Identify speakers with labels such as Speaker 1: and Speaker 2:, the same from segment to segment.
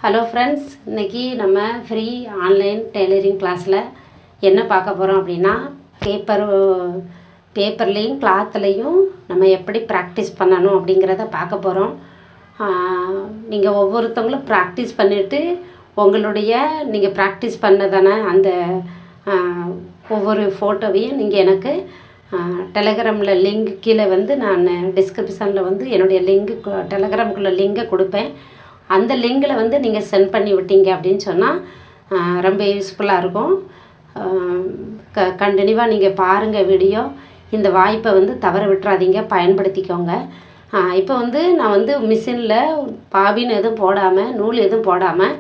Speaker 1: Hello friends, இன்றைக்கி நம்ம free online tailoring கிளாஸில் என்ன பார்க்க போகிறோம் அப்படின்னா பேப்பர்லேயும் கிளாத்துலேயும் நம்ம எப்படி ப்ராக்டிஸ் பண்ணணும் அப்படிங்கிறத பார்க்க போகிறோம். நீங்கள் ஒவ்வொருத்தவங்களும் ப்ராக்டிஸ் பண்ணிவிட்டு உங்களுடைய நீங்கள் ப்ராக்டிஸ் பண்ணதான அந்த ஒவ்வொரு ஃபோட்டோவையும் நீங்கள் எனக்கு டெலகிராமில் லிங்க் கீழே நான் டிஸ்கிரிப்ஷனில் என்னுடைய டெலகிராமுக்குள்ள லிங்கை கொடுப்பேன். அந்த லிங்கில் நீங்கள் சென்ட் பண்ணி விட்டீங்க அப்படின்னு சொன்னால் ரொம்ப யூஸ்ஃபுல்லாக இருக்கும். கண்டினியூவாக நீங்கள் பாருங்கள் வீடியோ. இந்த வாய்ப்பை தவற விட்டுறாதீங்க, பயன்படுத்திக்கோங்க. இப்போ நான் மிஷினில் பாபின் எதுவும் போடாமல், நூல் எதுவும் போடாமல்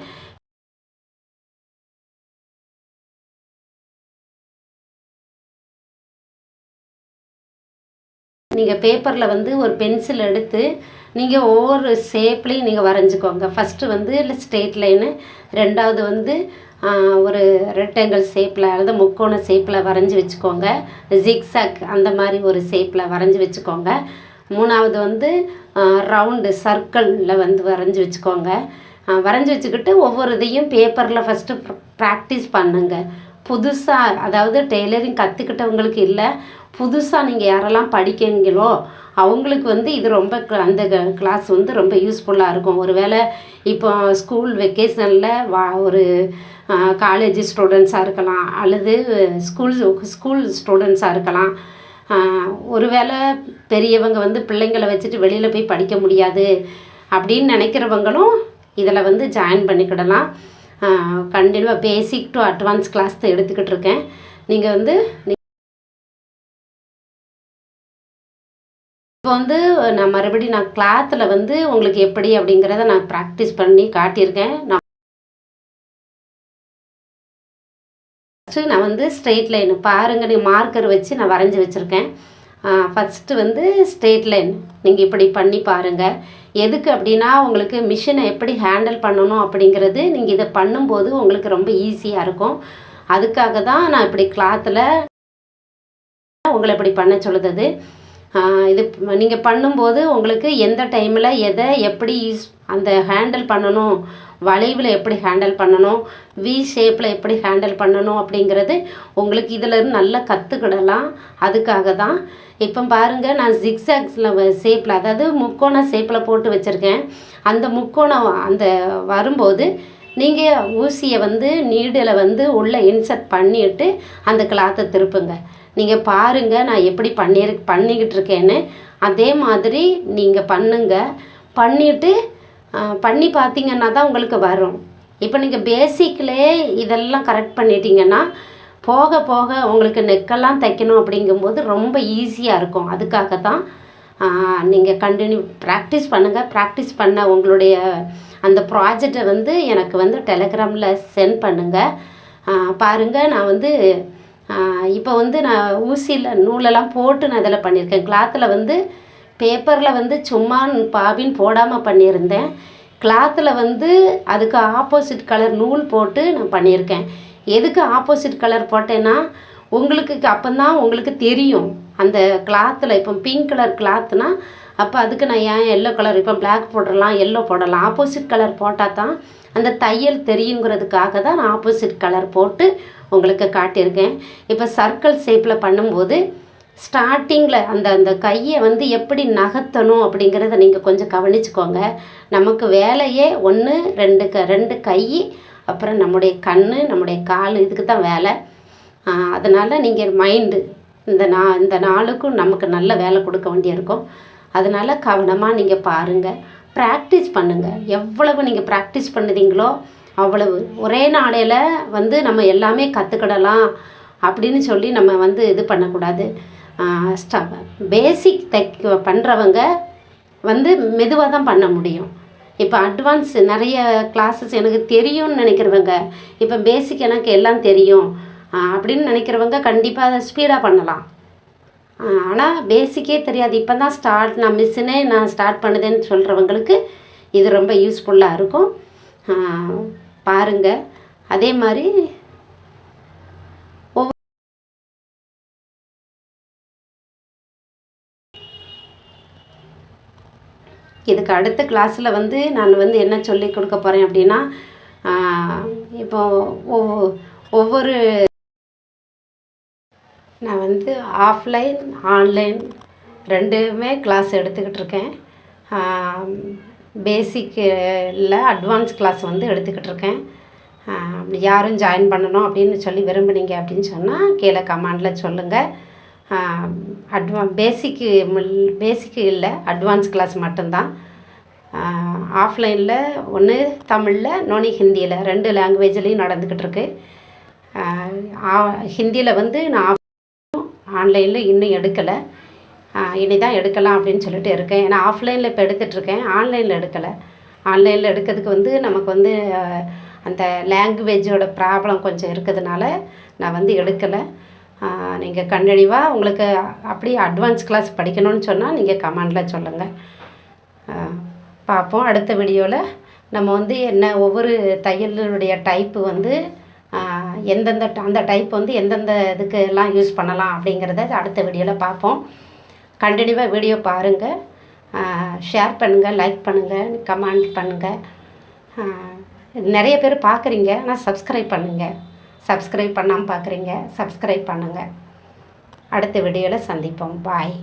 Speaker 1: நீங்கள் பேப்பரில் ஒரு பென்சில் எடுத்து நீங்கள் ஒவ்வொரு ஷேப்லேயும் நீங்கள் வரைஞ்சிக்கோங்க. ஃபஸ்ட்டு இல்லை ஸ்ட்ரெயிட் லைனு, ரெண்டாவது ஒரு ரெக்டாங்கிள் ஷேப்பில் அல்லது முக்கோண ஷேப்பில் வரைஞ்சி வச்சுக்கோங்க. ஜிக்ஸாக் அந்த மாதிரி ஒரு ஷேப்பில் வரைஞ்சி வச்சுக்கோங்க. மூணாவது ரவுண்டு சர்க்கிளில் வரைஞ்சி வச்சுக்கோங்க. வரைஞ்சி வச்சுக்கிட்டு ஒவ்வொரு இதையும் பேப்பரில் ஃபஸ்ட்டு ப்ராக்டிஸ் பண்ணுங்கள். புதுசாக, அதாவது டெய்லரிங் கற்றுக்கிட்டவங்களுக்கு இல்லை, புதுசாக நீங்கள் யாரெல்லாம் படிக்கிறீங்களோ அவங்களுக்கு இது ரொம்ப அந்த கிளாஸ் ரொம்ப யூஸ்ஃபுல்லாக இருக்கும். ஒரு வேளை இப்போ ஸ்கூல் வெக்கேஷனில் ஒரு காலேஜ் ஸ்டூடெண்ட்ஸாக இருக்கலாம், அல்லது ஸ்கூல் ஸ்டூடெண்ட்ஸாக இருக்கலாம். ஒரு வேளை பெரியவங்க பிள்ளைங்களை வச்சுட்டு வெளியில் போய் படிக்க முடியாது அப்படின்னு நினைக்கிறவங்களும் இதில் ஜாயின் பண்ணிக்கிடலாம். கண்டினியூவாக பேசிக் டு அட்வான்ஸ் கிளாஸ் தான் எடுத்துக்கிட்டு இருக்கேன். நீங்கள் இப்போ நான் மறுபடியும் கிளாத்தில் உங்களுக்கு எப்படி அப்படிங்கிறத நான் ப்ராக்டிஸ் பண்ணி காட்டியிருக்கேன். ஃபஸ்ட்டு நான் ஸ்ட்ரெயிட் லைனு பாருங்கள், நீ மார்க்கர் வச்சு நான் வரைஞ்சி வச்சுருக்கேன். ஃபஸ்ட்டு ஸ்ட்ரெயிட் லைன் நீங்கள் இப்படி பண்ணி பாருங்கள். எதுக்கு அப்படின்னா உங்களுக்கு மிஷினை எப்படி ஹேண்டில் பண்ணணும் அப்படிங்கிறது நீங்கள் இதை பண்ணும்போது உங்களுக்கு ரொம்ப ஈஸியாக இருக்கும். அதுக்காக தான் நான் இப்படி கிளாத்தில் உங்களை இப்படி பண்ண சொல்லுது. இது நீங்கள் பண்ணும்போது உங்களுக்கு எந்த டைமில் எதை எப்படி அந்த ஹேண்டில் பண்ணணும், வளைவில் எப்படி ஹேண்டில் பண்ணணும், வி ஷேப்பில் எப்படி ஹேண்டில் பண்ணணும் அப்படிங்கிறது உங்களுக்கு இதிலேருந்து நல்லா கற்றுக்கிடலாம். அதுக்காக தான் இப்போ பாருங்கள், நான் ஜிக்ஸாக்ஸில் ஷேப்பில், அதாவது முக்கோண ஷேப்பில் போட்டு வச்சுருக்கேன். அந்த முக்கோணம் வரும்போது நீங்கள் ஊசியை நீடில் உள்ளே இன்சர்ட் பண்ணிவிட்டு அந்த கிளாத்தை திருப்புங்க. நீங்கள் பாருங்கள் நான் எப்படி பண்ணிக்கிட்டு இருக்கேன்னு. அதே மாதிரி நீங்கள் பண்ணுங்கள். பண்ணிவிட்டு பண்ணி பார்த்தீங்கன்னா தான் உங்களுக்கு வரும். இப்போ நீங்கள் பேசிக்லேயே இதெல்லாம் கரெக்ட் பண்ணிட்டீங்கன்னா போக போக உங்களுக்கு நெக்கெல்லாம் தைக்கணும் அப்படிங்கும்போது ரொம்ப ஈஸியாக இருக்கும். அதுக்காக தான் நீங்கள் கண்டினியூ ப்ராக்டிஸ் பண்ணுங்கள். ப்ராக்டிஸ் பண்ண உங்களுடைய அந்த ப்ராஜெக்டை எனக்கு டெலகிராமில் சென்ட் பண்ணுங்கள். பாருங்கள், நான் இப்போ நான் ஊசியில் நூலெல்லாம் போட்டு நான் இதில் பண்ணியிருக்கேன். கிளாத்தில் பேப்பரில் சும்மா பாபின் போடாமல் பண்ணியிருந்தேன். கிளாத்தில் அதுக்கு ஆப்போசிட் கலர் நூல் போட்டு நான் பண்ணியிருக்கேன். எதுக்கு ஆப்போசிட் கலர் போட்டேன்னா உங்களுக்கு அப்போதான் உங்களுக்கு தெரியும் அந்த கிளாத்தில். இப்போ பிங்க் கலர் கிளாத்துனா அப்போ அதுக்கு நான் ஏன் எல்லோ கலர், இப்போ பிளாக் போடலாம், எல்லோ போடலாம். ஆப்போசிட் கலர் போட்டால் தான் அந்த தையல் தெரியுங்கிறதுக்காக தான் நான் ஆப்போசிட் கலர் போட்டு உங்களுக்கு காட்டியிருக்கேன். இப்போ சர்க்கிள் ஷேப்பில் பண்ணும்போது ஸ்டார்டிங்கில் அந்த கையை எப்படி நகர்த்தணும் அப்படிங்கிறத நீங்கள் கொஞ்சம் கவனிச்சுக்கோங்க. நமக்கு வேலையே 1 2 கை, அப்புறம் நம்முடைய கண், நம்முடைய கால், இதுக்கு தான் வேலை. அதனால் நீங்கள் மைண்டு இந்த நாளுக்கும் நமக்கு நல்ல வேலை கொடுக்க வேண்டியிருக்கும். அதனால் கவனமாக நீங்கள் பாருங்கள், ப்ராக்டிஸ் பண்ணுங்கள். எவ்வளவு நீங்கள் ப்ராக்டிஸ் பண்ணுறீங்களோ அவ்வளவு. ஒரே நாளையில் நம்ம எல்லாமே கற்றுக்கிடலாம் அப்படின்னு சொல்லி நம்ம இது பண்ணக்கூடாது. பேசிக் பண்ணுறவங்க மெதுவாக தான் பண்ண முடியும். இப்போ அட்வான்ஸ் நிறைய கிளாஸஸ் எனக்கு தெரியும்னு நினைக்கிறவங்க, இப்போ பேசிக் எனக்கு எல்லாம் தெரியும் அப்படின்னு நினைக்கிறவங்க கண்டிப்பாக அதை ஸ்பீடாக பண்ணலாம். ஆனால் பேசிக்கே தெரியாது, இப்போ தான் நான் மிஷினே ஸ்டார்ட் பண்ணுதேன்னு சொல்கிறவங்களுக்கு இது ரொம்ப யூஸ்ஃபுல்லாக இருக்கும். பாருங்கள். அதே மாதிரி இதுக்கு அடுத்த கிளாஸில் வந்து நான் வந்து என்ன சொல்லி கொடுக்க போகிறேன் அப்படின்னா, இப்போ ஒவ்வொரு நான் வந்து ஆஃப்லைன் ஆன்லைன் ரெண்டுமே கிளாஸ் எடுத்துக்கிட்டு இருக்கேன். பேசிக் இல்லை அட்வான்ஸ் கிளாஸ் வந்து எடுத்துக்கிட்டு இருக்கேன். யாரும் ஜாயின் பண்ணணும் அப்படின்னு சொல்லி விரும்புனீங்க அப்படின்னு சொன்னால் கீழே கமெண்டில் சொல்லுங்கள். பேசிக்கு இல்லை, அட்வான்ஸ் கிளாஸ் மட்டும்தான். ஆஃப்லைனில் ஒன்று தமிழில், இன்னொன்று ஹிந்தியில், 2 லாங்குவேஜ்லேயும் நடந்துக்கிட்டு இருக்கு. ஹிந்தியில் வந்து நான் ஆன்லைனில் இன்னும் எடுக்கலை. இனி தான் எடுக்கலாம் அப்படின்னு சொல்லிட்டு இருக்கேன். ஏன்னா ஆஃப்லைனில் இப்போ எடுத்துகிட்ருக்கேன், ஆன்லைனில் எடுக்கலை. ஆன்லைனில் எடுக்கிறதுக்கு வந்து நமக்கு வந்து அந்த லாங்குவேஜோட ப்ராப்ளம் கொஞ்சம் இருக்கிறதுனால நான் வந்து எடுக்கலை. நீங்கள் கண்டிப்பாக உங்களுக்கு அப்படியே அட்வான்ஸ் கிளாஸ் படிக்கணும்னு சொன்னால் நீங்கள் கமெண்டில் சொல்லுங்கள். பார்ப்போம் அடுத்த வீடியோவில். நம்ம வந்து என்ன ஒவ்வொரு தையலுடைய டைப்பு வந்து அந்த டைப் வந்து எந்தெந்த இதுக்கு எல்லாம் யூஸ் பண்ணலாம் அப்படிங்கிறத அடுத்த வீடியோவில் பார்ப்போம். கண்டினியூவாக வீடியோ பாருங்கள், ஷேர் பண்ணுங்கள், லைக் பண்ணுங்கள், கமெண்ட் பண்ணுங்கள். நிறைய பேர் பார்க்குறீங்க, ஆனால் சப்ஸ்கிரைப் பண்ணுங்கள். சப்ஸ்கிரைப் பண்ணாமல் பார்க்குறீங்க, சப்ஸ்கிரைப் பண்ணுங்கள். அடுத்த வீடியோவில் சந்திப்போம். பாய்.